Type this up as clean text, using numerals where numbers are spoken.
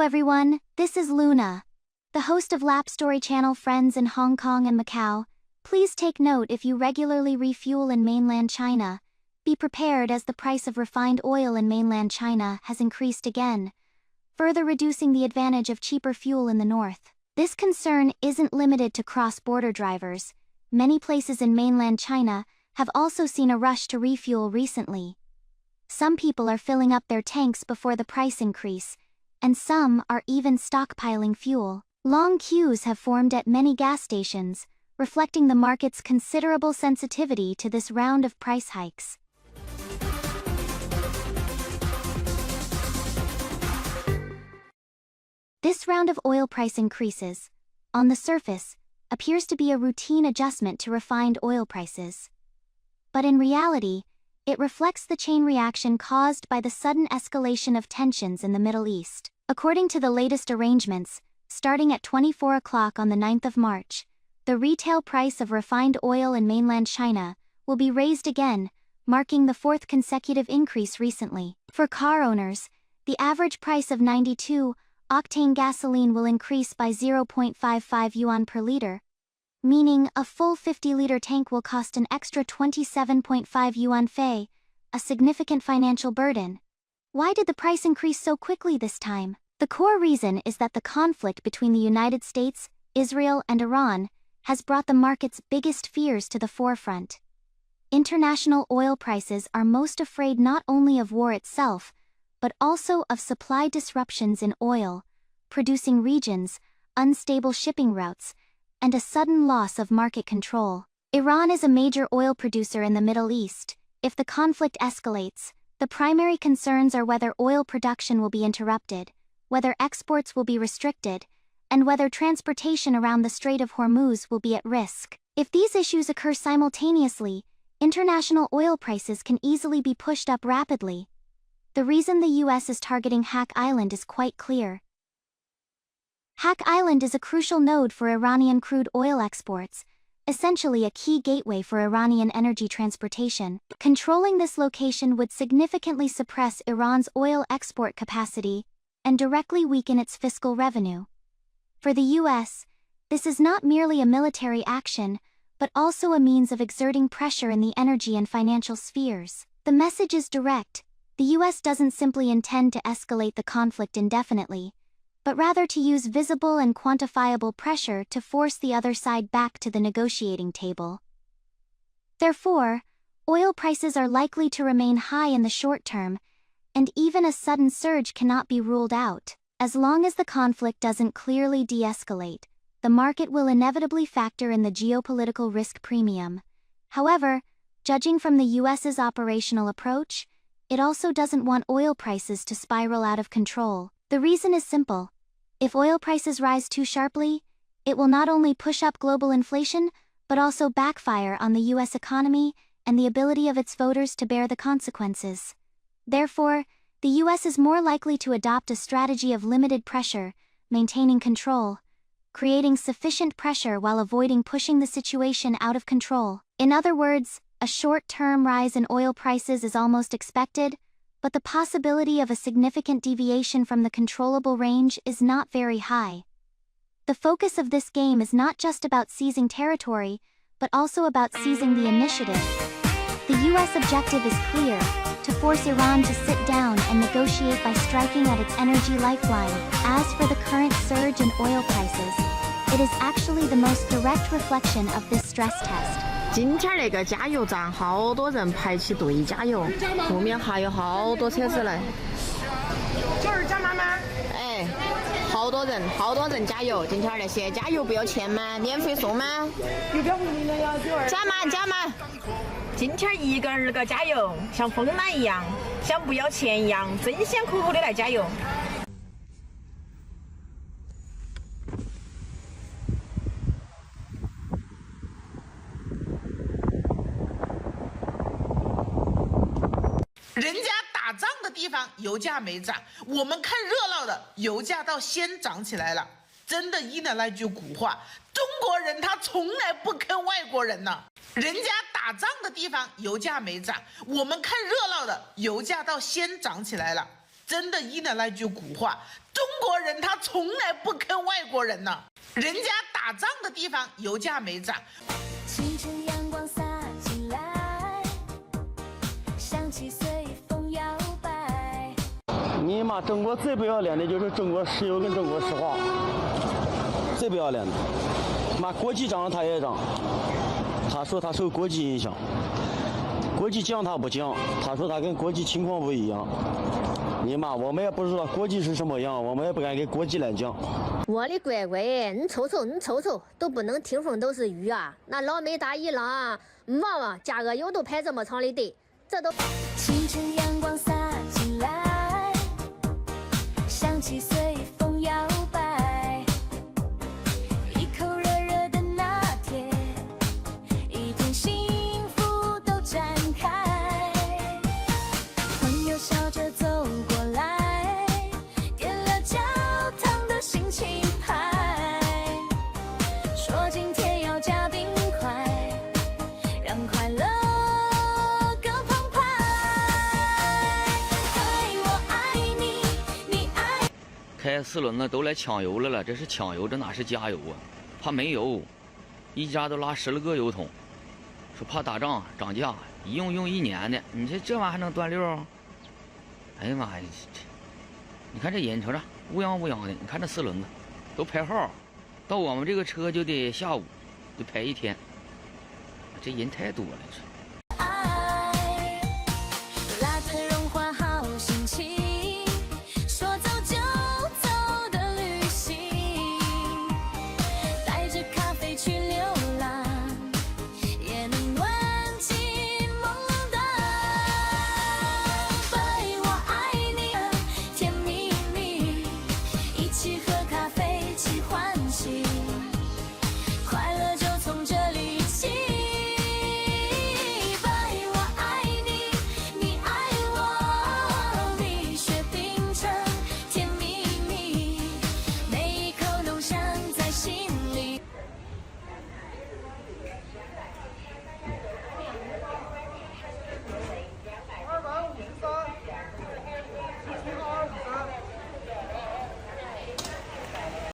everyone, this is Luna, the host of LapStory channel Friends in Hong Kong and Macau. Please take note if you regularly refuel in mainland China. Be prepared as the price of refined oil in mainland China has increased again, further reducing the advantage of cheaper fuel in the north. This concern isn't limited to cross-border drivers. Many places in mainland China have also seen a rush to refuel recently. Some people are filling up their tanks before the price increase, and some are even stockpiling fuel. Long queues have formed at many gas stations, reflecting the market's considerable sensitivity to this round of price hikes. This round of oil price increases, on the surface, appears to be a routine adjustment to refined oil prices. But in reality, it reflects the chain reaction caused by the sudden escalation of tensions in the Middle East. According to the latest arrangements, starting at 24 o'clock on the 9th of March, the retail price of refined oil in mainland China will be raised again, marking the fourth consecutive increase recently. For car owners, the average price of 92-octane gasoline will increase by 0.55 yuan per liter, meaning a full 50-liter tank will cost an extra 27.5 yuan fei, a significant financial burden. Why did the price increase so quickly this time? The core reason is that the conflict between the United States, Israel, and Iran has brought the market's biggest fears to the forefront. International oil prices are most afraid not only of war itself, but also of supply disruptions in oil producing regions, unstable shipping routes, and a sudden loss of market control. Iran is a major oil producer in the Middle East. If the conflict escalates, the primary concerns are whether oil production will be interrupted, whether exports will be restricted, and whether transportation around the Strait of Hormuz will be at risk. If these issues occur simultaneously, international oil prices can easily be pushed up rapidly. The reason the US is targeting Hack Island is quite clear. Hack Island is a crucial node for Iranian crude oil exports, essentially a key gateway for Iranian energy transportation. Controlling this location would significantly suppress Iran's oil export capacity and directly weaken its fiscal revenue. For the US, this is not merely a military action, but also a means of exerting pressure in the energy and financial spheres. The message is direct. The US doesn't simply intend to escalate the conflict indefinitely, but rather to use visible and quantifiable pressure to force the other side back to the negotiating table. Therefore, oil prices are likely to remain high in the short term, and even a sudden surge cannot be ruled out. As long as the conflict doesn't clearly de-escalate, the market will inevitably factor in the geopolitical risk premium. However, judging from the US's operational approach, it also doesn't want oil prices to spiral out of control. The reason is simple. If oil prices rise too sharply, it will not only push up global inflation, but also backfire on the US economy and the ability of its voters to bear the consequences. Therefore, the US is more likely to adopt a strategy of limited pressure, maintaining control, creating sufficient pressure while avoiding pushing the situation out of control. In other words, a short-term rise in oil prices is almost expected, but the possibility of a significant deviation from the controllable range is not very high. The focus of this game is not just about seizing territory, but also about seizing the initiative. The US objective is clear: to force Iran to sit down and negotiate by striking at its energy lifeline. As for the current surge in oil prices, it is actually the most direct reflection of this stress test. 今天那个加油站好多人排起队加油，后面还有好多车子来。就是加满吗？哎，好多人加油。今天那些加油不要钱吗？免费送吗？有标红的呀，加满。今天一个二个加油，像疯男一样，像不要钱一样，争先恐后的来加油。人家打仗的地方油价没涨，我们看热闹的油价倒先涨起来了。真的应了那句古话，中国人他从来不坑外国人呢。人家打仗的地方油价没涨，我们看热闹的油价倒先涨起来了。真的应了那句古话，中国人他从来不坑外国人呢。人家打仗的地方油价没涨。清晨阳光洒进来，香气随风摇摆。你妈，中国最不要脸的就是中国石油跟中国石化，最不要脸的。妈，国际涨了他也涨，他说他受国际影响，国际降他不降，他说他跟国际情况不一样。你妈，我们也不知道国际是什么样，我们也不敢给国际来讲。我的乖乖，你瞅瞅，都不能听风都是雨啊！那老美大一浪，旺加个油都排这么长的队，这都。清晨阳光洒进来，香气随风摇摆，一口热热的拿铁，一片幸福都展开。朋友笑着走过来，点了焦糖的心情派，说今天要加冰块，让快乐更澎湃。爱我爱你，你爱。开4轮子都来抢油了，这是抢油，这哪是加油啊？怕没油，一家都拉10来个油桶，说怕打仗涨价，一用1年的，你这玩意还能断溜？哎呀妈呀，你看这人瞅着乌泱乌泱的，你看这4轮子都排号，到我们这个车就得下午就排1天，这人太多了。